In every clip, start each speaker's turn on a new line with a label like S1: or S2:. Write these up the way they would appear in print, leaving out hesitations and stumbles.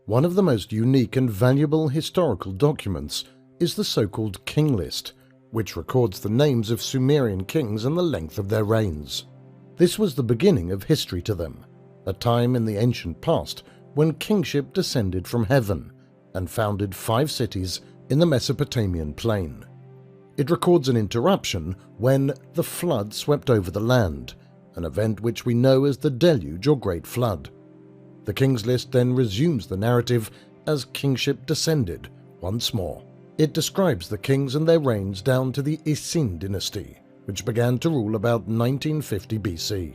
S1: One of the most unique and valuable historical documents is the so-called King List, which records the names of Sumerian kings and the length of their reigns. This was the beginning of history to them, a time in the ancient past when kingship descended from heaven and founded 5 cities in the Mesopotamian plain. It records an interruption when the flood swept over the land, an event which we know as the Deluge or Great Flood. The King's List then resumes the narrative as kingship descended once more. It describes the kings and their reigns down to the Isin dynasty, which began to rule about 1950 BC.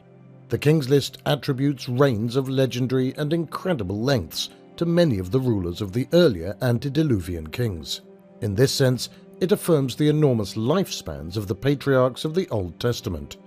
S1: The King's List attributes reigns of legendary and incredible lengths to many of the rulers of the earlier antediluvian kings. In this sense, it affirms the enormous lifespans of the patriarchs of the Old Testament.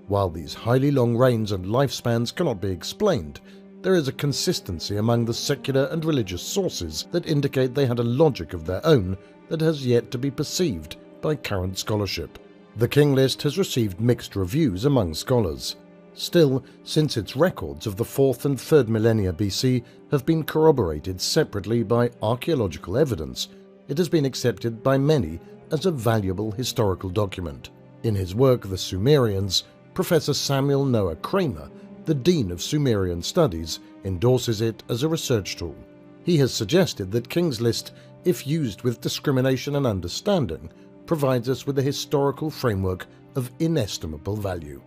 S1: While these highly long reigns and lifespans cannot be explained, there is a consistency among the secular and religious sources that indicate they had a logic of their own that has yet to be perceived by current scholarship. The King List has received mixed reviews among scholars. Still, since its records of the 4th and 3rd millennia BC have been corroborated separately by archaeological evidence, it has been accepted by many as a valuable historical document. In his work The Sumerians, Professor Samuel Noah Kramer, the Dean of Sumerian Studies, endorses it as a research tool. He has suggested that King's List, if used with discrimination and understanding, provides us with a historical framework of inestimable value.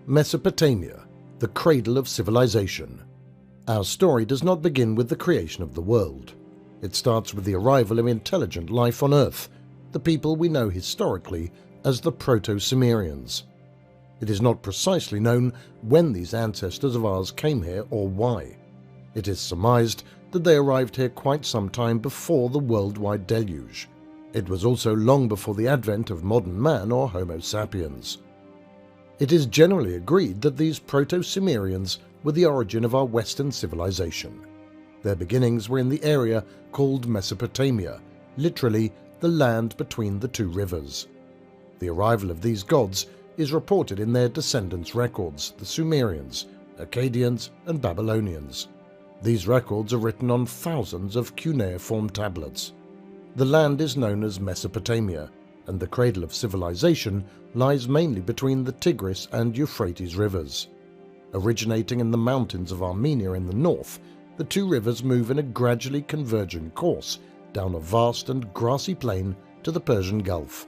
S1: Mesopotamia, the cradle of civilization. Our story does not begin with the creation of the world. It starts with the arrival of intelligent life on Earth, the people we know historically as the Proto-Sumerians. It is not precisely known when these ancestors of ours came here or why. It is surmised that they arrived here quite some time before the worldwide deluge. It was also long before the advent of modern man or Homo sapiens. It is generally agreed that these Proto-Sumerians were the origin of our Western civilization. Their beginnings were in the area called Mesopotamia, literally the land between the 2 rivers. The arrival of these gods is reported in their descendants' records, the Sumerians, Akkadians, and Babylonians. These records are written on thousands of cuneiform tablets. The land is known as Mesopotamia, and the cradle of civilization lies mainly between the Tigris and Euphrates rivers. Originating in the mountains of Armenia in the north, the 2 rivers move in a gradually converging course down a vast and grassy plain to the Persian Gulf.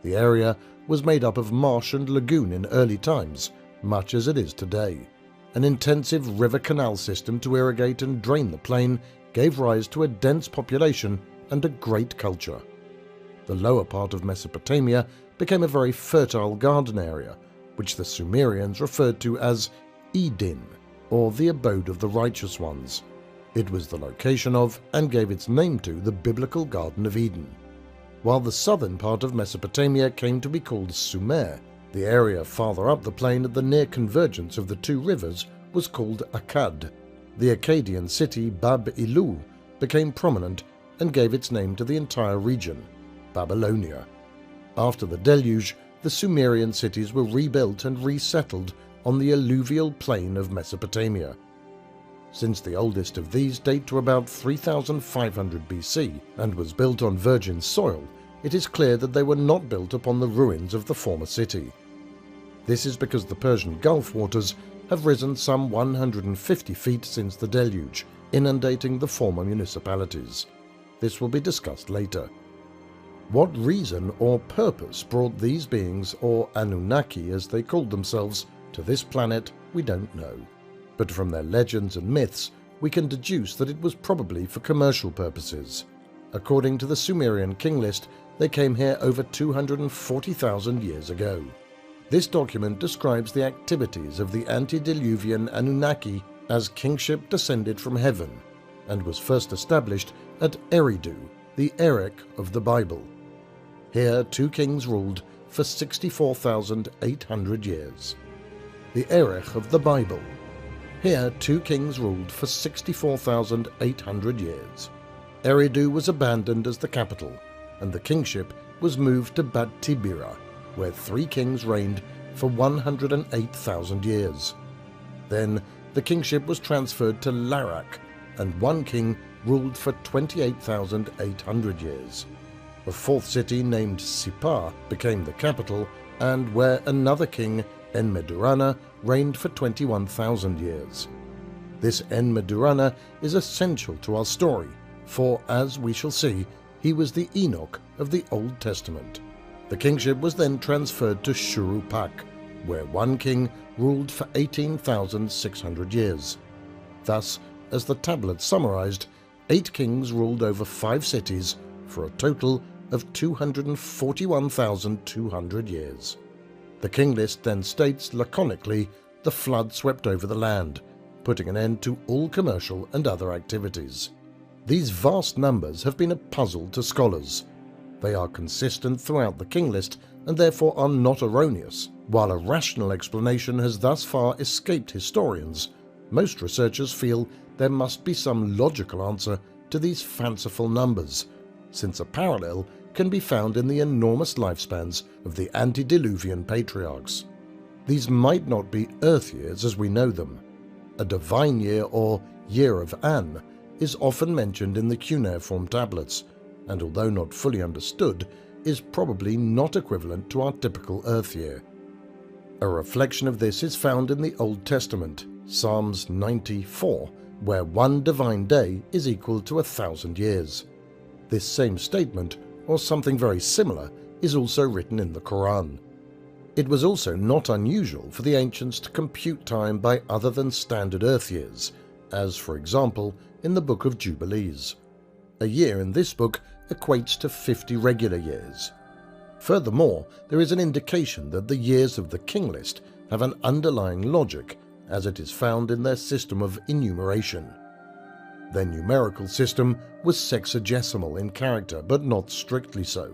S1: The area was made up of marsh and lagoon in early times, much as it is today. An intensive river canal system to irrigate and drain the plain gave rise to a dense population and a great culture. The lower part of Mesopotamia became a very fertile garden area, which the Sumerians referred to as Eden, or the abode of the righteous ones. It was the location of, and gave its name to, the biblical Garden of Eden. While the southern part of Mesopotamia came to be called Sumer, the area farther up the plain at the near convergence of the 2 rivers was called Akkad. The Akkadian city Bab-ilu became prominent and gave its name to the entire region, Babylonia. After the deluge, the Sumerian cities were rebuilt and resettled on the alluvial plain of Mesopotamia. Since the oldest of these date to about 3500 BC and was built on virgin soil, it is clear that they were not built upon the ruins of the former city. This is because the Persian Gulf waters have risen some 150 feet since the deluge, inundating the former municipalities. This will be discussed later. What reason or purpose brought these beings, or Anunnaki as they called themselves, to this planet, we don't know. But from their legends and myths, we can deduce that it was probably for commercial purposes. According to the Sumerian King List, they came here over 240,000 years ago. This document describes the activities of the antediluvian Anunnaki as kingship descended from heaven, and was first established at Eridu, the Erech of the Bible. Here 2 kings ruled for 64,800 years. The Erech of the Bible. Here 2 kings ruled for 64,800 years. Eridu was abandoned as the capital, and the kingship was moved to Bat Tibira, where 3 kings reigned for 108,000 years. Then the kingship was transferred to Larak, and one king ruled for 28,800 years. A fourth city named Sippar became the capital, and where another king, Enmedurana, reigned for 21,000 years. This Enmedurana is essential to our story, for, as we shall see, he was the Enoch of the Old Testament. The kingship was then transferred to Shuruppak, where one king ruled for 18,600 years. Thus, as the tablet summarized, 8 kings ruled over 5 cities for a total of 241,200 years. The king list then states laconically, the flood swept over the land, putting an end to all commercial and other activities. These vast numbers have been a puzzle to scholars. They are consistent throughout the king list and therefore are not erroneous. While a rational explanation has thus far escaped historians, most researchers feel there must be some logical answer to these fanciful numbers, since a parallel can be found in the enormous lifespans of the antediluvian patriarchs. These might not be Earth years as we know them. A divine year, or Year of An, is often mentioned in the cuneiform tablets, and although not fully understood, is probably not equivalent to our typical Earth year. A reflection of this is found in the Old Testament, Psalms 94, where one divine day is equal to 1,000 years. This same statement, or something very similar, is also written in the Quran. It was also not unusual for the ancients to compute time by other than standard Earth years, as for example in the Book of Jubilees. A year in this book equates to 50 regular years. Furthermore, there is an indication that the years of the king list have an underlying logic, as it is found in their system of enumeration. Their numerical system was sexagesimal in character, but not strictly so.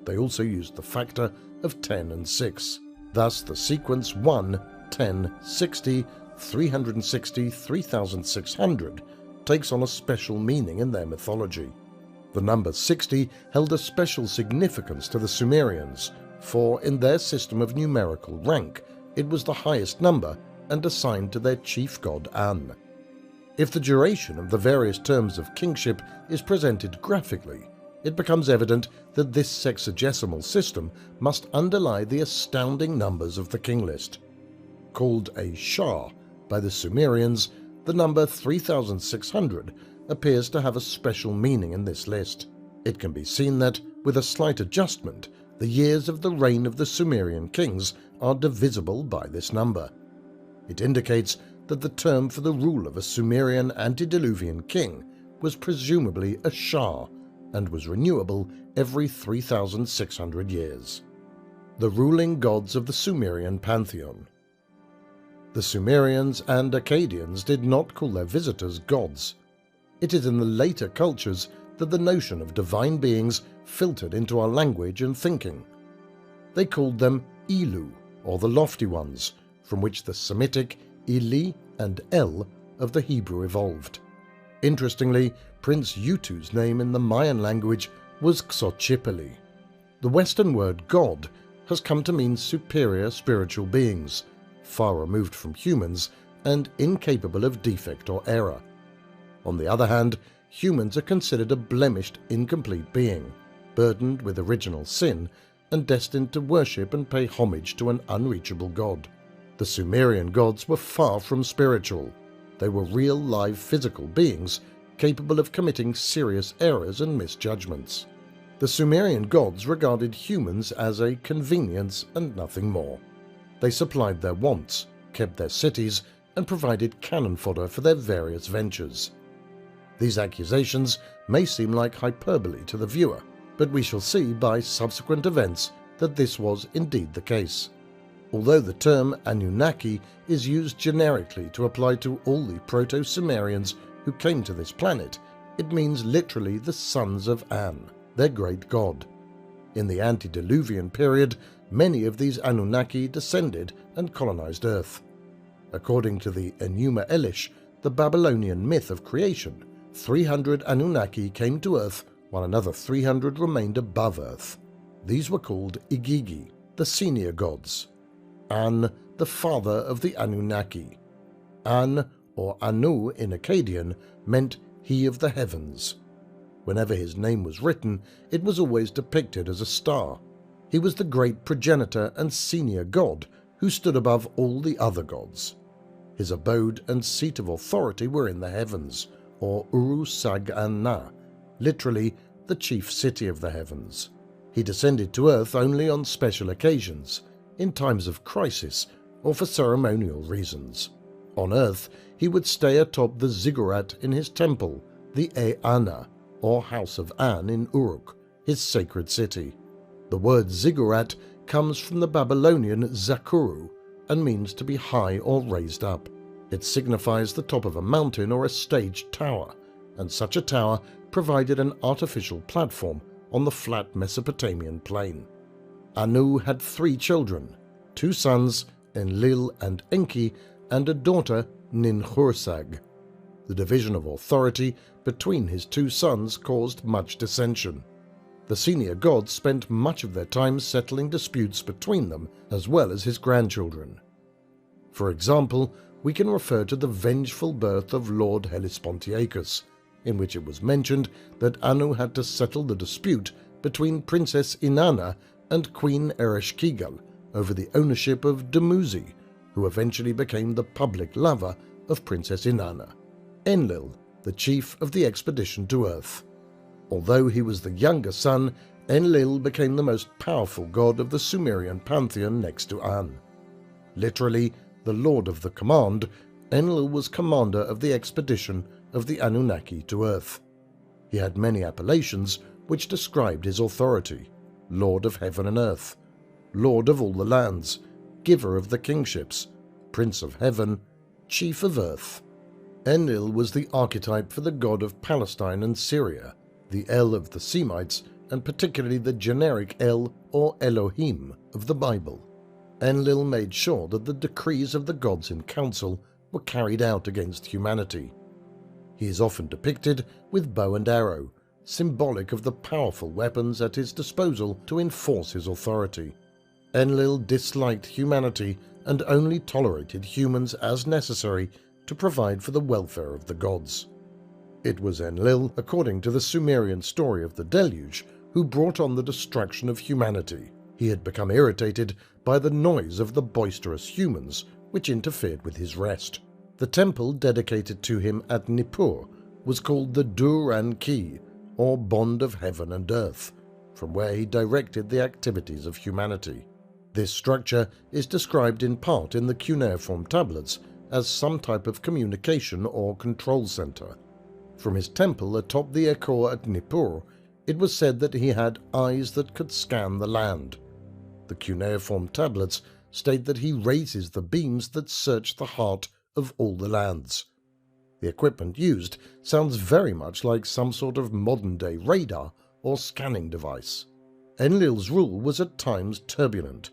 S1: They also used the factor of 10 and 6. Thus the sequence 1, 10, 60, 360, 3600 takes on a special meaning in their mythology. The number 60 held a special significance to the Sumerians, for in their system of numerical rank it was the highest number and assigned to their chief god An. If the duration of the various terms of kingship is presented graphically, it becomes evident that this sexagesimal system must underlie the astounding numbers of the king list. Called a Shah by the Sumerians, the number 3600 appears to have a special meaning in this list. It can be seen that, with a slight adjustment, the years of the reign of the Sumerian kings are divisible by this number. It indicates that the term for the rule of a Sumerian antediluvian king was presumably a Shah and was renewable every 3,600 years. The ruling gods of the Sumerian pantheon. The Sumerians and Akkadians did not call their visitors gods. It is in the later cultures that the notion of divine beings filtered into our language and thinking. They called them Ilu, or the lofty ones, from which the Semitic Ili and El of the Hebrew evolved. Interestingly, Prince Utu's name in the Mayan language was Xochipilli. The Western word God has come to mean superior spiritual beings, far removed from humans and incapable of defect or error. On the other hand, humans are considered a blemished, incomplete being, burdened with original sin and destined to worship and pay homage to an unreachable god. The Sumerian gods were far from spiritual. They were real, live, physical beings capable of committing serious errors and misjudgments. The Sumerian gods regarded humans as a convenience and nothing more. They supplied their wants, kept their cities, and provided cannon fodder for their various ventures. These accusations may seem like hyperbole to the viewer, but we shall see by subsequent events that this was indeed the case. Although the term Anunnaki is used generically to apply to all the Proto-Sumerians who came to this planet, it means literally the sons of An, their great god. In the antediluvian period, many of these Anunnaki descended and colonized Earth. According to the Enuma Elish, the Babylonian myth of creation, 300 Anunnaki came to Earth while another 300 remained above Earth. These were called Igigi, the senior gods. An, the father of the Anunnaki. An, or Anu in Akkadian, meant he of the heavens. Whenever his name was written, it was always depicted as a star. He was the great progenitor and senior god who stood above all the other gods. His abode and seat of authority were in the heavens, or Uru-Sag-An-Na, literally the chief city of the heavens. He descended to earth only on special occasions, in times of crisis, or for ceremonial reasons. On earth, he would stay atop the ziggurat in his temple, the E-Ana, or House of An in Uruk, his sacred city. The word ziggurat comes from the Babylonian zakuru and means to be high or raised up. It signifies the top of a mountain or a staged tower, and such a tower provided an artificial platform on the flat Mesopotamian plain. Anu had 3 children, 2 sons, Enlil and Enki, and a daughter, Ninhursag. The division of authority between his 2 sons caused much dissension. The senior gods spent much of their time settling disputes between them as well as his grandchildren. For example, we can refer to the vengeful birth of Lord Hellespontiacus, in which it was mentioned that Anu had to settle the dispute between Princess Inanna and Queen Ereshkigal over the ownership of Dumuzi, who eventually became the public lover of Princess Inanna, Enlil, the chief of the expedition to Earth. Although he was the younger son, Enlil became the most powerful god of the Sumerian pantheon next to An. Literally, the Lord of the Command, Enlil was commander of the expedition of the Anunnaki to Earth. He had many appellations which described his authority: Lord of Heaven and Earth, Lord of all the lands, Giver of the kingships, Prince of Heaven, Chief of Earth. Enlil was the archetype for the god of Palestine and Syria, the El of the Semites, and particularly the generic El or Elohim of the Bible. Enlil made sure that the decrees of the gods in council were carried out against humanity. He is often depicted with bow and arrow, symbolic of the powerful weapons at his disposal to enforce his authority. Enlil disliked humanity and only tolerated humans as necessary to provide for the welfare of the gods. It was Enlil, according to the Sumerian story of the deluge, who brought on the destruction of humanity. He had become irritated by the noise of the boisterous humans, which interfered with his rest. The temple dedicated to him at Nippur was called the Dur-An-Ki, or Bond of Heaven and Earth, from where he directed the activities of humanity. This structure is described in part in the cuneiform tablets as some type of communication or control center. From his temple atop the Akor at Nippur, it was said that he had eyes that could scan the land. The cuneiform tablets state that he raises the beams that search the heart of all the lands. The equipment used sounds very much like some sort of modern-day radar or scanning device. Enlil's rule was at times turbulent.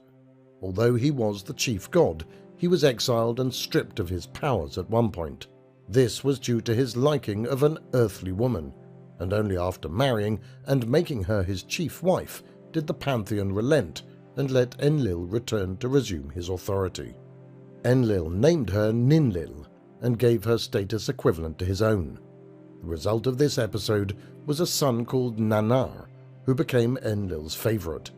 S1: Although he was the chief god, he was exiled and stripped of his powers at one point. This was due to his liking of an earthly woman, and only after marrying and making her his chief wife did the pantheon relent and let Enlil return to resume his authority. Enlil named her Ninlil and gave her status equivalent to his own. The result of this episode was a son called Nannar, who became Enlil's favorite.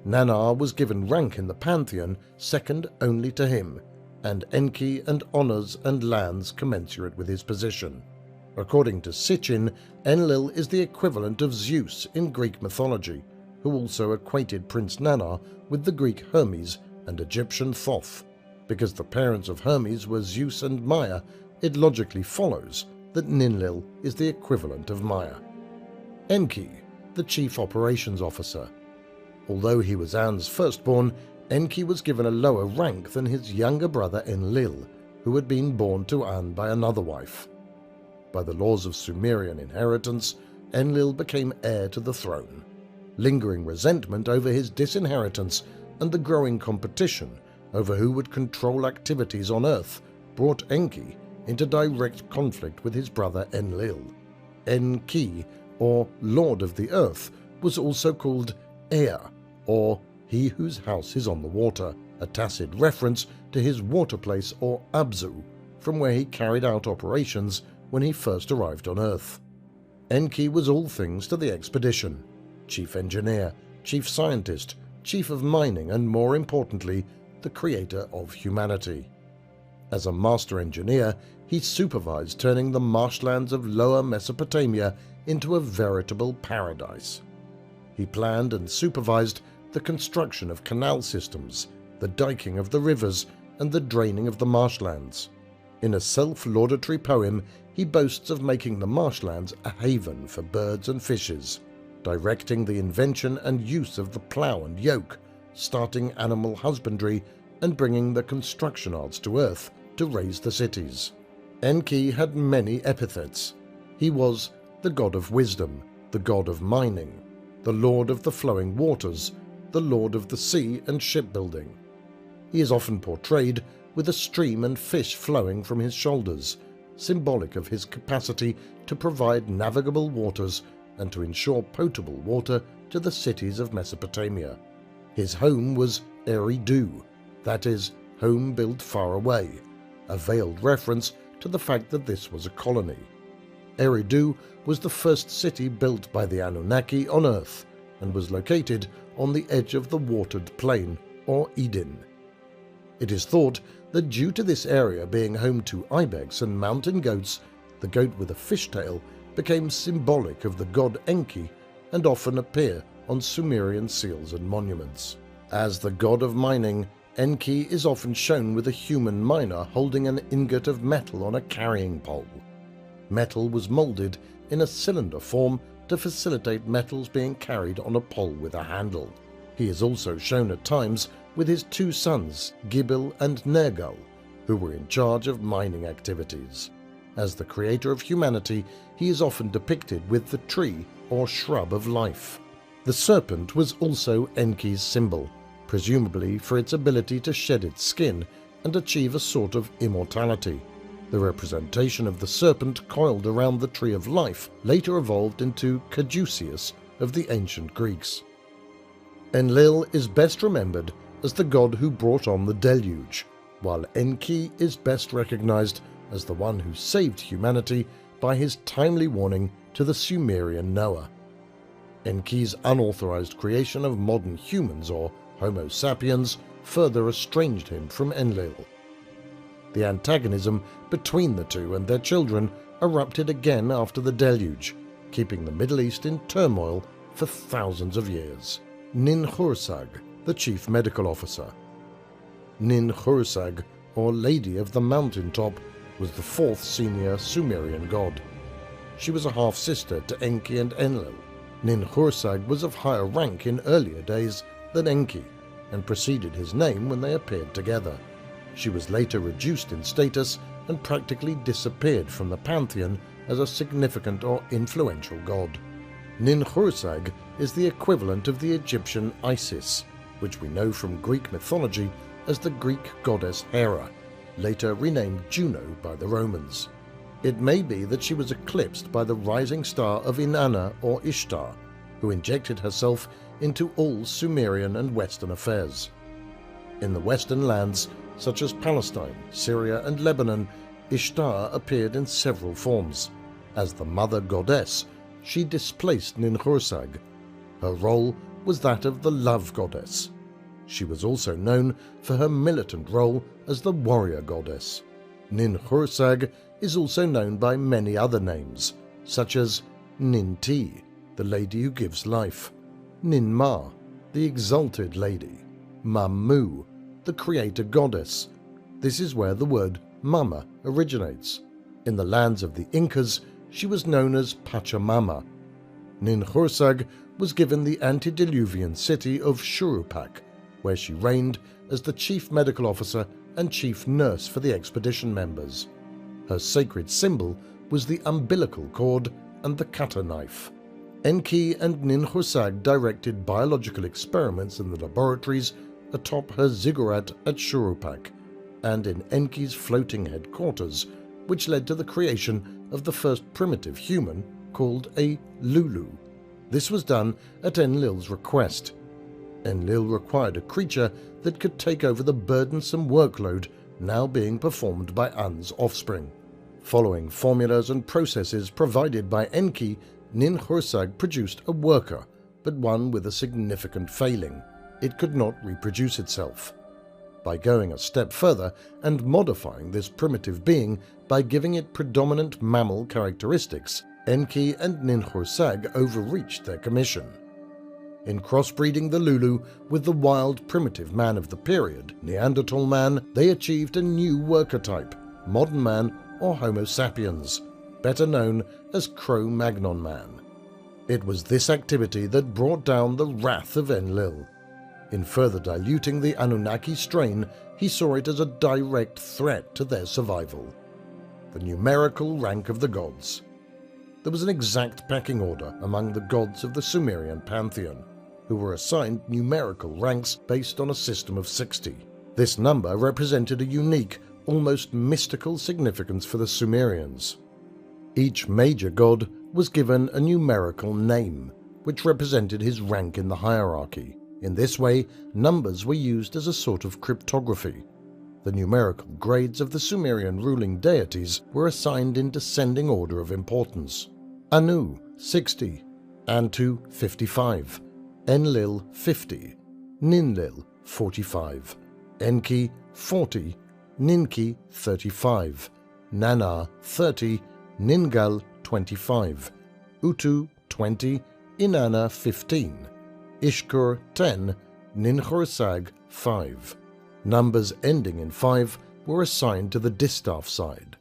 S1: Nannar was given rank in the pantheon second only to him, and Enki and honors and lands commensurate with his position. According to Sitchin, Enlil is the equivalent of Zeus in Greek mythology, who also equated Prince Nannar with the Greek Hermes and Egyptian Thoth. Because the parents of Hermes were Zeus and Maya, it logically follows that Ninlil is the equivalent of Maya. Enki, the Chief Operations Officer. Although he was An's firstborn, Enki was given a lower rank than his younger brother Enlil, who had been born to An by another wife. By the laws of Sumerian inheritance, Enlil became heir to the throne. Lingering resentment over his disinheritance and the growing competition over who would control activities on Earth brought Enki into direct conflict with his brother Enlil. Enki, or Lord of the Earth, was also called Ea, or He whose house is on the water, a tacit reference to his water place or Abzu, from where he carried out operations when he first arrived on Earth. Enki was all things to the expedition: chief engineer, chief scientist, chief of mining, and more importantly, the creator of humanity. As a master engineer, he supervised turning the marshlands of Lower Mesopotamia into a veritable paradise. He planned and supervised the construction of canal systems, the diking of the rivers, and the draining of the marshlands. In a self-laudatory poem, he boasts of making the marshlands a haven for birds and fishes, directing the invention and use of the plough and yoke, starting animal husbandry, and bringing the construction arts to Earth to raise the cities. Enki had many epithets. He was the god of wisdom, the god of mining, the lord of the flowing waters, the lord of the sea and shipbuilding. He is often portrayed with a stream and fish flowing from his shoulders, symbolic of his capacity to provide navigable waters and to ensure potable water to the cities of Mesopotamia. His home was Eridu, that is, home built far away, a veiled reference to the fact that this was a colony. Eridu was the first city built by the Anunnaki on Earth and was located on the edge of the watered plain, or Eden. It is thought that due to this area being home to ibex and mountain goats, the goat with a fishtail became symbolic of the god Enki and often appear on Sumerian seals and monuments. As the god of mining, Enki is often shown with a human miner holding an ingot of metal on a carrying pole. Metal was molded in a cylinder form to facilitate metals being carried on a pole with a handle. He is also shown at times with his two sons, Gibil and Nergal, who were in charge of mining activities. As the creator of humanity, he is often depicted with the tree or shrub of life. The serpent was also Enki's symbol, presumably for its ability to shed its skin and achieve a sort of immortality. The representation of the serpent coiled around the tree of life later evolved into Caduceus of the ancient Greeks. Enlil is best remembered as the god who brought on the deluge, while Enki is best recognized as the one who saved humanity by his timely warning to the Sumerian Noah. Enki's unauthorized creation of modern humans, or Homo sapiens, further estranged him from Enlil. The antagonism between the two and their children erupted again after the deluge, keeping the Middle East in turmoil for thousands of years. Ninhursag, the chief medical officer. Ninhursag, or Lady of the Mountaintop, was the fourth senior Sumerian god. She was a half-sister to Enki and Enlil. Ninhursag was of higher rank in earlier days than Enki, and preceded his name when they appeared together. She was later reduced in status and practically disappeared from the pantheon as a significant or influential god. Ninhursag is the equivalent of the Egyptian Isis, which we know from Greek mythology as the Greek goddess Hera, later renamed Juno by the Romans. It may be that she was eclipsed by the rising star of Inanna or Ishtar, who injected herself into all Sumerian and Western affairs. In the Western lands, such as Palestine, Syria and Lebanon, Ishtar appeared in several forms. As the mother goddess, she displaced Ninhursag. Her role was that of the love goddess. She was also known for her militant role as the warrior goddess. Ninhursag is also known by many other names, such as Ninti, the lady who gives life, Ninmah, the exalted lady, Mammu, the creator goddess. This is where the word Mama originates. In the lands of the Incas, she was known as Pachamama. Ninhursag was given the antediluvian city of Shurupak, where she reigned as the chief medical officer and chief nurse for the expedition members. Her sacred symbol was the umbilical cord and the cutter knife. Enki and Ninhursag directed biological experiments in the laboratories atop her ziggurat at Shurupak and in Enki's floating headquarters, which led to the creation of the first primitive human called a Lulu. This was done at Enlil's request. Enlil required a creature that could take over the burdensome workload now being performed by An's offspring. Following formulas and processes provided by Enki, Ninhursag produced a worker, but one with a significant failing. It could not reproduce itself. By going a step further and modifying this primitive being by giving it predominant mammal characteristics, Enki and Ninhursag overreached their commission. In crossbreeding the Lulu with the wild primitive man of the period, Neanderthal man, they achieved a new worker type, modern man or Homo sapiens, better known as Cro-Magnon man. It was this activity that brought down the wrath of Enlil. In further diluting the Anunnaki strain, he saw it as a direct threat to their survival. The numerical rank of the gods. There was an exact pecking order among the gods of the Sumerian pantheon, who were assigned numerical ranks based on a system of 60. This number represented a unique, almost mystical significance for the Sumerians. Each major god was given a numerical name, which represented his rank in the hierarchy. In this way, numbers were used as a sort of cryptography. The numerical grades of the Sumerian ruling deities were assigned in descending order of importance. Anu, 60, Antu, 55, Enlil, 50, Ninlil, 45, Enki, 40, Ninki, 35, Nanna, 30, Ningal, 25, Utu, 20, Inanna, 15, Ishkur, 10, Ninhursag, 5. Numbers ending in 5 were assigned to the distaff side.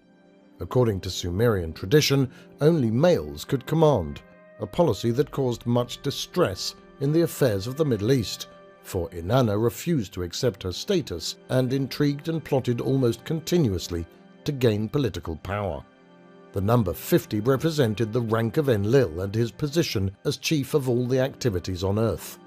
S1: According to Sumerian tradition, only males could command, a policy that caused much distress in the affairs of the Middle East, for Inanna refused to accept her status and intrigued and plotted almost continuously to gain political power. The number 50 represented the rank of Enlil and his position as chief of all the activities on Earth.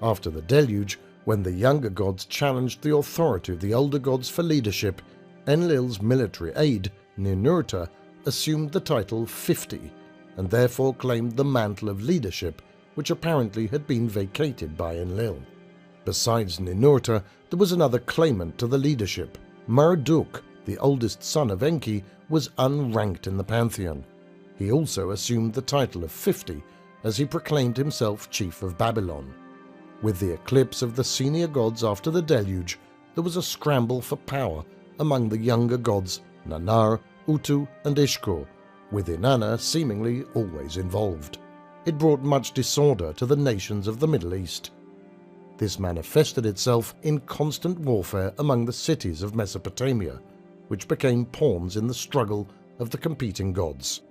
S1: After the deluge, when the younger gods challenged the authority of the older gods for leadership, Enlil's military aide, Ninurta, assumed the title 50 and therefore claimed the mantle of leadership, which apparently had been vacated by Enlil. Besides Ninurta, there was another claimant to the leadership. Marduk, the oldest son of Enki, was unranked in the pantheon. He also assumed the title of 50 as he proclaimed himself chief of Babylon. With the eclipse of the senior gods after the deluge, there was a scramble for power among the younger gods Nannar, Utu and Ishkur, with Inanna seemingly always involved. It brought much disorder to the nations of the Middle East. This manifested itself in constant warfare among the cities of Mesopotamia, which became pawns in the struggle of the competing gods.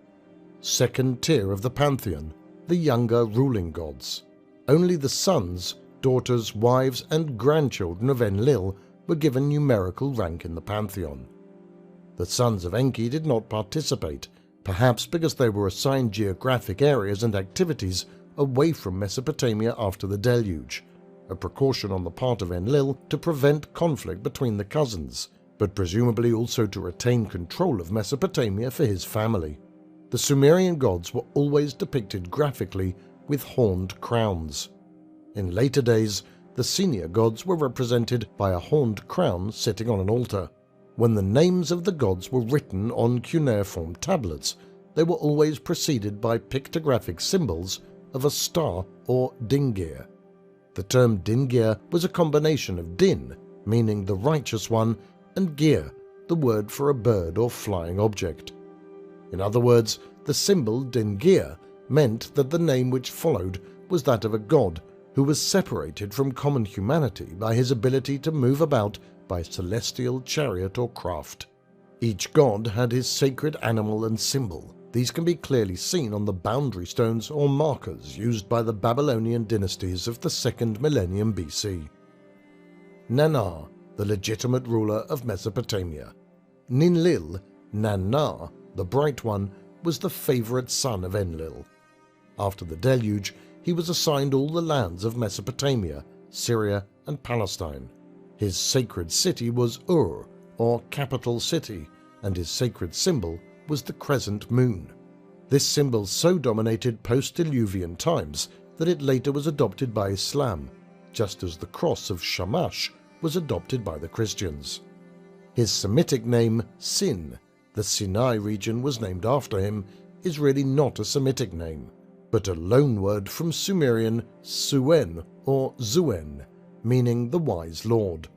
S1: Second tier of the pantheon, the younger ruling gods. Only the sons, daughters, wives and grandchildren of Enlil were given numerical rank in the pantheon. The sons of Enki did not participate, perhaps because they were assigned geographic areas and activities away from Mesopotamia after the deluge, a precaution on the part of Enlil to prevent conflict between the cousins, but presumably also to retain control of Mesopotamia for his family. The Sumerian gods were always depicted graphically with horned crowns. In later days, the senior gods were represented by a horned crown sitting on an altar. When the names of the gods were written on cuneiform tablets, they were always preceded by pictographic symbols of a star or dingir. The term dingir was a combination of din, meaning the righteous one, and gir, the word for a bird or flying object. In other words, the symbol dingir meant that the name which followed was that of a god who was separated from common humanity by his ability to move about by celestial chariot or craft. Each god had his sacred animal and symbol. These can be clearly seen on the boundary stones or markers used by the Babylonian dynasties of the 2nd millennium BC. Nannar, the legitimate ruler of Mesopotamia. Ninlil, Nanna, the Bright One, was the favorite son of Enlil. After the deluge, he was assigned all the lands of Mesopotamia, Syria, and Palestine. His sacred city was Ur, or capital city, and his sacred symbol was the crescent moon. This symbol so dominated post-Diluvian times that it later was adopted by Islam, just as the cross of Shamash was adopted by the Christians. His Semitic name, Sin, the Sinai region was named after him, is really not a Semitic name, but a loanword from Sumerian Suen or Zuen, meaning the wise lord.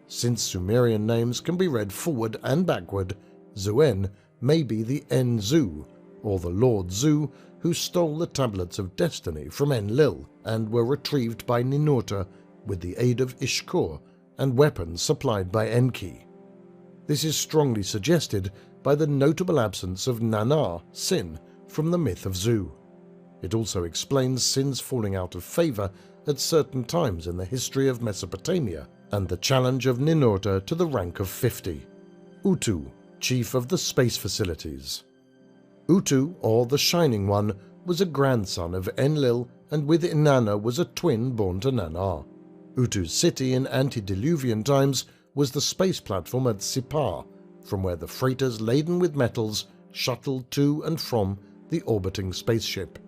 S1: Since Sumerian names can be read forward and backward, Zuen may be the Enzu, or the Lord Zu, who stole the tablets of destiny from Enlil and were retrieved by Ninurta with the aid of Ishkur and weapons supplied by Enki. This is strongly suggested by the notable absence of Nannar, Sin, from the myth of Zu. It also explains Sin's falling out of favor at certain times in the history of Mesopotamia and the challenge of Ninurta to the rank of 50. Utu, chief of the space facilities. Utu, or the Shining One, was a grandson of Enlil, and with Inanna was a twin born to Nannar. Utu's city in antediluvian times was the space platform at Sipar, from where the freighters laden with metals shuttled to and from the orbiting spaceship.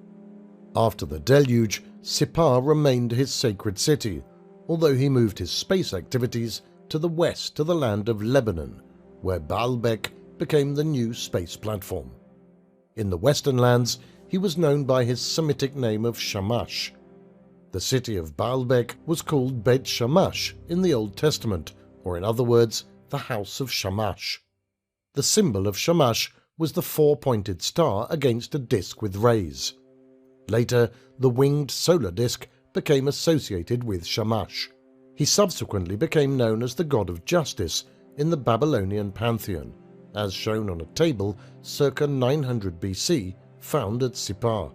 S1: After the deluge, Sipar remained his sacred city, although he moved his space activities to the west to the land of Lebanon, where Baalbek became the new space platform. In the western lands, he was known by his Semitic name of Shamash. The city of Baalbek was called Beit Shamash in the Old Testament, or in other words, the House of Shamash. The symbol of Shamash was the four-pointed star against a disk with rays. Later, the winged solar disk became associated with Shamash. He subsequently became known as the god of justice in the Babylonian pantheon, as shown on a table circa 900 BC found at Sipar.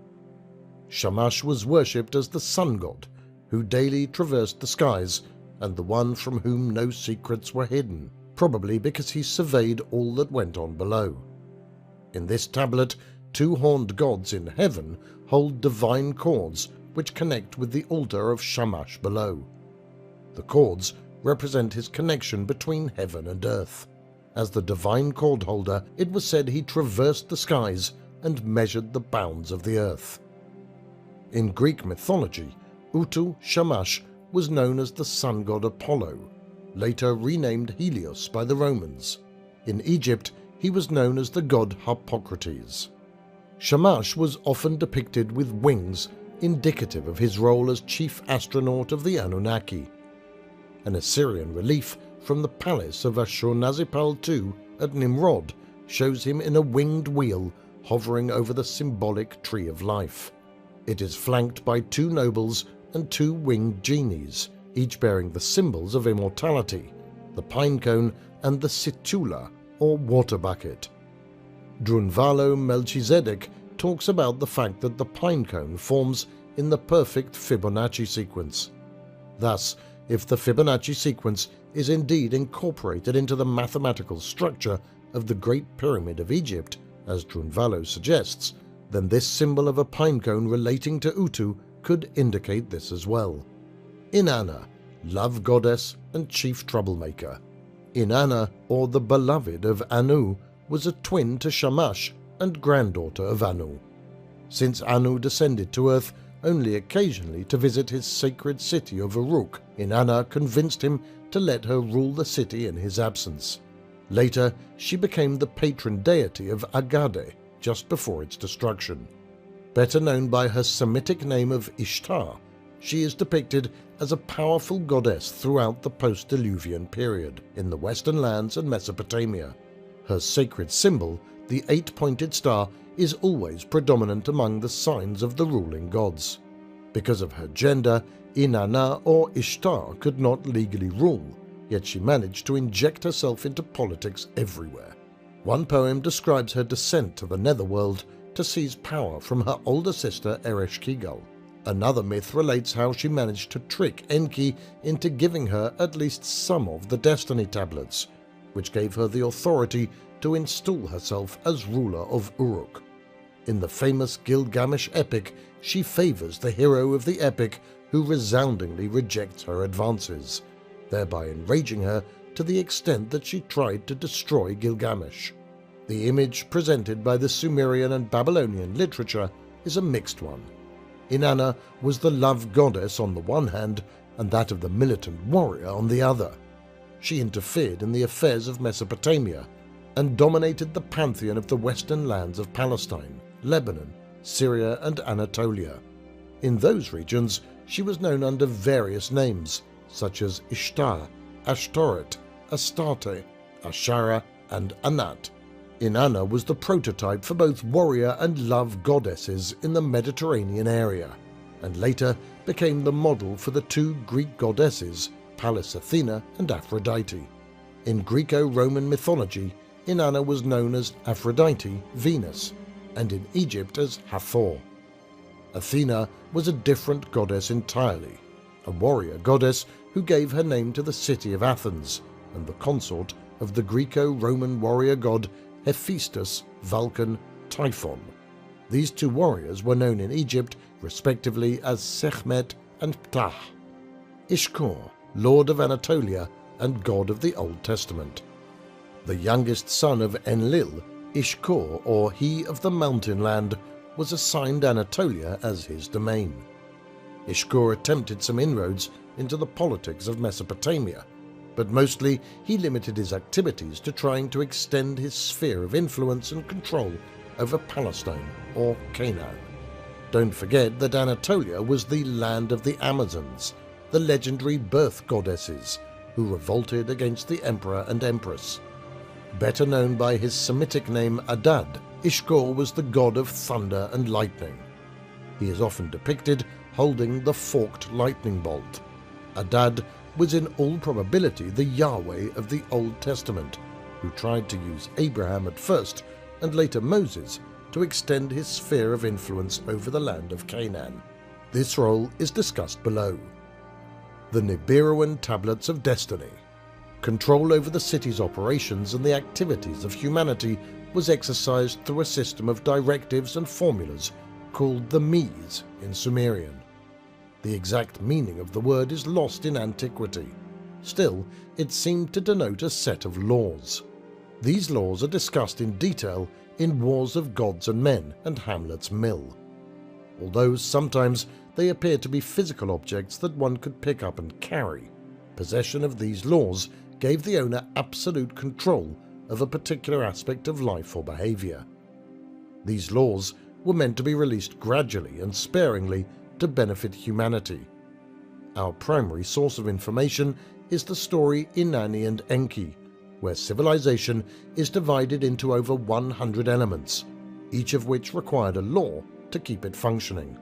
S1: Shamash was worshipped as the sun god, who daily traversed the skies, and the one from whom no secrets were hidden, probably because he surveyed all that went on below. In this tablet, two horned gods in heaven hold divine cords which connect with the altar of Shamash below. The cords represent his connection between heaven and earth. As the divine cord holder, it was said he traversed the skies and measured the bounds of the earth. In Greek mythology, Utu Shamash was known as the sun god Apollo, later renamed Helios by the Romans. In Egypt, he was known as the god Harpocrates. Shamash was often depicted with wings, indicative of his role as chief astronaut of the Anunnaki. An Assyrian relief from the palace of Ashurnazirpal II at Nimrod shows him in a winged wheel hovering over the symbolic Tree of Life. It is flanked by two nobles and two winged genies, each bearing the symbols of immortality, the pinecone and the situla, or water bucket. Drunvalo Melchizedek talks about the fact that the pinecone forms in the perfect Fibonacci sequence. Thus, if the Fibonacci sequence is indeed incorporated into the mathematical structure of the Great Pyramid of Egypt, as Drunvalo suggests, then this symbol of a pinecone relating to Utu could indicate this as well. Inanna, love goddess and chief troublemaker. Inanna, or the beloved of Anu, was a twin to Shamash and granddaughter of Anu. Since Anu descended to earth only occasionally to visit his sacred city of Uruk, Inanna convinced him to let her rule the city in his absence. Later, she became the patron deity of Agade just before its destruction. Better known by her Semitic name of Ishtar, she is depicted as a powerful goddess throughout the post-Diluvian period in the Western lands and Mesopotamia. Her sacred symbol, the eight-pointed star, is always predominant among the signs of the ruling gods. Because of her gender, Inanna or Ishtar could not legally rule, yet she managed to inject herself into politics everywhere. One poem describes her descent to the netherworld to seize power from her older sister Ereshkigal. Another myth relates how she managed to trick Enki into giving her at least some of the Destiny Tablets, which gave her the authority to install herself as ruler of Uruk. In the famous Gilgamesh epic, she favors the hero of the epic who resoundingly rejects her advances, thereby enraging her to the extent that she tried to destroy Gilgamesh. The image presented by the Sumerian and Babylonian literature is a mixed one. Inanna was the love goddess on the one hand and that of the militant warrior on the other. she interfered in the affairs of Mesopotamia and dominated the pantheon of the western lands of Palestine, Lebanon, Syria and Anatolia. In those regions, she was known under various names, such as Ishtar, Ashtoreth, Astarte, Ashara, and Anat. Inanna was the prototype for both warrior and love goddesses in the Mediterranean area, and later became the model for the two Greek goddesses, Pallas Athena and Aphrodite. In Greco-Roman mythology, Inanna was known as Aphrodite, Venus, and in Egypt as Hathor. Athena was a different goddess entirely, a warrior goddess who gave her name to the city of Athens and the consort of the Greco-Roman warrior god Hephaestus, Vulcan, Typhon. These two warriors were known in Egypt respectively as Sekhmet and Ptah. Ishkur, lord of Anatolia and god of the Old Testament. The youngest son of Enlil, Ishkur, or he of the mountain land, was assigned Anatolia as his domain. Ishkur attempted some inroads into the politics of Mesopotamia, but mostly he limited his activities to trying to extend his sphere of influence and control over Palestine, or Canaan. Don't forget that Anatolia was the land of the Amazons, the legendary birth goddesses, who revolted against the emperor and empress. Better known by his Semitic name Adad, Ishkur was the god of thunder and lightning. He is often depicted holding the forked lightning bolt. Adad was in all probability the Yahweh of the Old Testament, who tried to use Abraham at first and later Moses to extend his sphere of influence over the land of Canaan. This role is discussed below. The Nibiruan Tablets of Destiny. Control over the city's operations and the activities of humanity was exercised through a system of directives and formulas called the Mies in Sumerian. The exact meaning of the word is lost in antiquity. Still, it seemed to denote a set of laws. These laws are discussed in detail in Wars of Gods and Men and Hamlet's Mill. Although sometimes they appear to be physical objects that one could pick up and carry, possession of these laws gave the owner absolute control of a particular aspect of life or behavior. These laws were meant to be released gradually and sparingly to benefit humanity. Our primary source of information is the story Inanni and Enki, where civilization is divided into over 100 elements, each of which required a law to keep it functioning.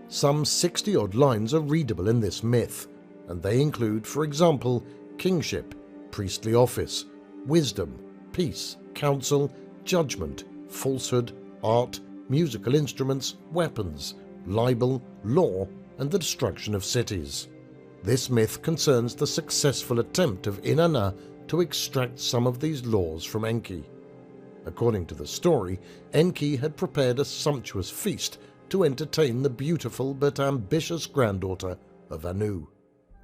S1: Some 60-odd lines are readable in this myth, and they include, for example, kingship, priestly office, wisdom, peace, counsel, judgment, falsehood, art, musical instruments, weapons, libel, law, and the destruction of cities. This myth concerns the successful attempt of Inanna to extract some of these laws from Enki. According to the story, Enki had prepared a sumptuous feast to entertain the beautiful but ambitious granddaughter of Anu.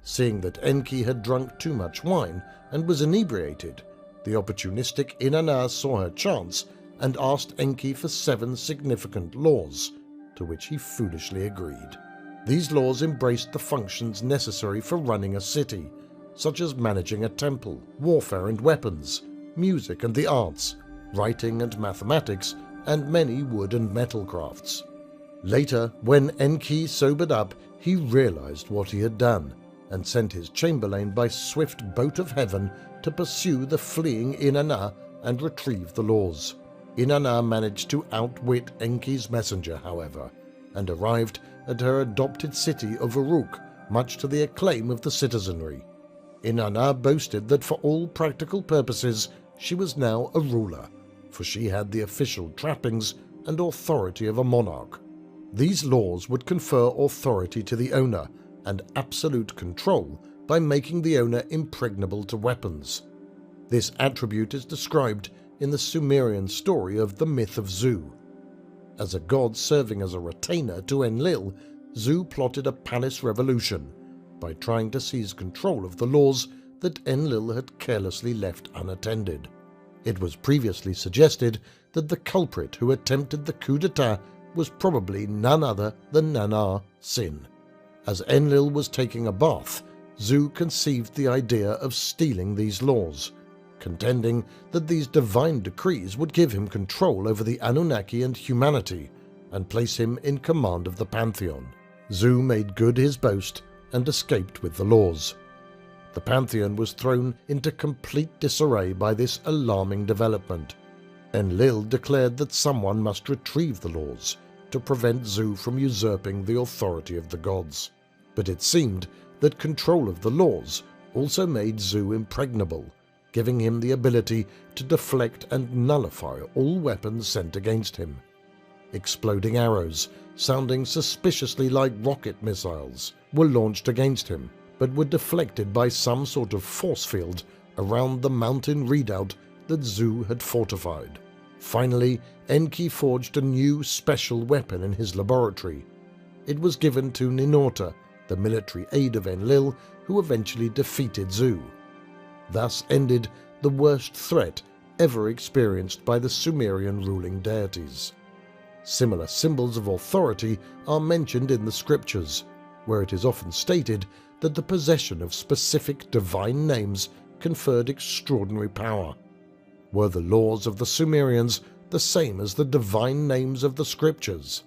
S1: Seeing that Enki had drunk too much wine and was inebriated, the opportunistic Inanna saw her chance and asked Enki for 7 significant laws, to which he foolishly agreed. These laws embraced the functions necessary for running a city, such as managing a temple, warfare and weapons, music and the arts, writing and mathematics, and many wood and metal crafts. Later, when Enki sobered up, he realized what he had done, and sent his chamberlain by swift boat of heaven to pursue the fleeing Inanna and retrieve the laws. Inanna managed to outwit Enki's messenger, however, and arrived at her adopted city of Uruk, much to the acclaim of the citizenry. Inanna boasted that for all practical purposes she was now a ruler, for she had the official trappings and authority of a monarch. These laws would confer authority to the owner and absolute control by making the owner impregnable to weapons. This attribute is described in the Sumerian story of the myth of Zu. As a god serving as a retainer to Enlil, Zu plotted a palace revolution by trying to seize control of the laws that Enlil had carelessly left unattended. It was previously suggested that the culprit who attempted the coup d'etat was probably none other than Nannar-Sin. As Enlil was taking a bath, Zu conceived the idea of stealing these laws, contending that these divine decrees would give him control over the Anunnaki and humanity and place him in command of the Pantheon. Zu made good his boast and escaped with the laws. The Pantheon was thrown into complete disarray by this alarming development. Enlil declared that someone must retrieve the laws to prevent Zu from usurping the authority of the gods. But it seemed that control of the laws also made Zu impregnable, giving him the ability to deflect and nullify all weapons sent against him. Exploding arrows, sounding suspiciously like rocket missiles, were launched against him, but were deflected by some sort of force field around the mountain redoubt that Zu had fortified. Finally, Enki forged a new special weapon in his laboratory. It was given to Ninurta, the military aide of Enlil, who eventually defeated Zu. Thus ended the worst threat ever experienced by the Sumerian ruling deities. Similar symbols of authority are mentioned in the scriptures, where it is often stated that the possession of specific divine names conferred extraordinary power. Were the laws of the Sumerians the same as the divine names of the scriptures?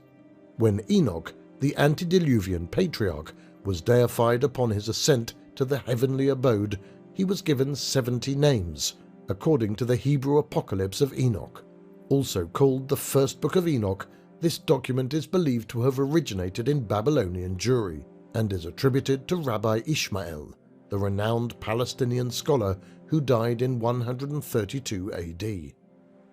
S1: When Enoch, the antediluvian patriarch, was deified upon his ascent to the heavenly abode, he was given 70 names, according to the Hebrew Apocalypse of Enoch. Also called the First Book of Enoch, this document is believed to have originated in Babylonian Jewry and is attributed to Rabbi Ishmael, the renowned Palestinian scholar who died in 132 AD.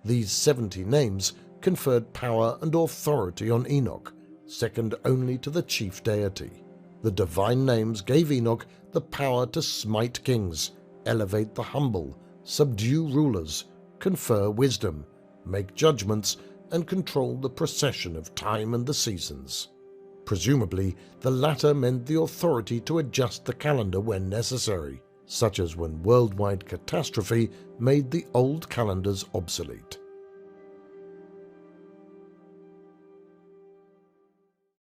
S1: These 70 names conferred power and authority on Enoch, second only to the chief deity. The divine names gave Enoch the power to smite kings, elevate the humble, subdue rulers, confer wisdom, make judgments, and control the procession of time and the seasons. Presumably, the latter meant the authority to adjust the calendar when necessary, such as when worldwide catastrophe made the old calendars obsolete.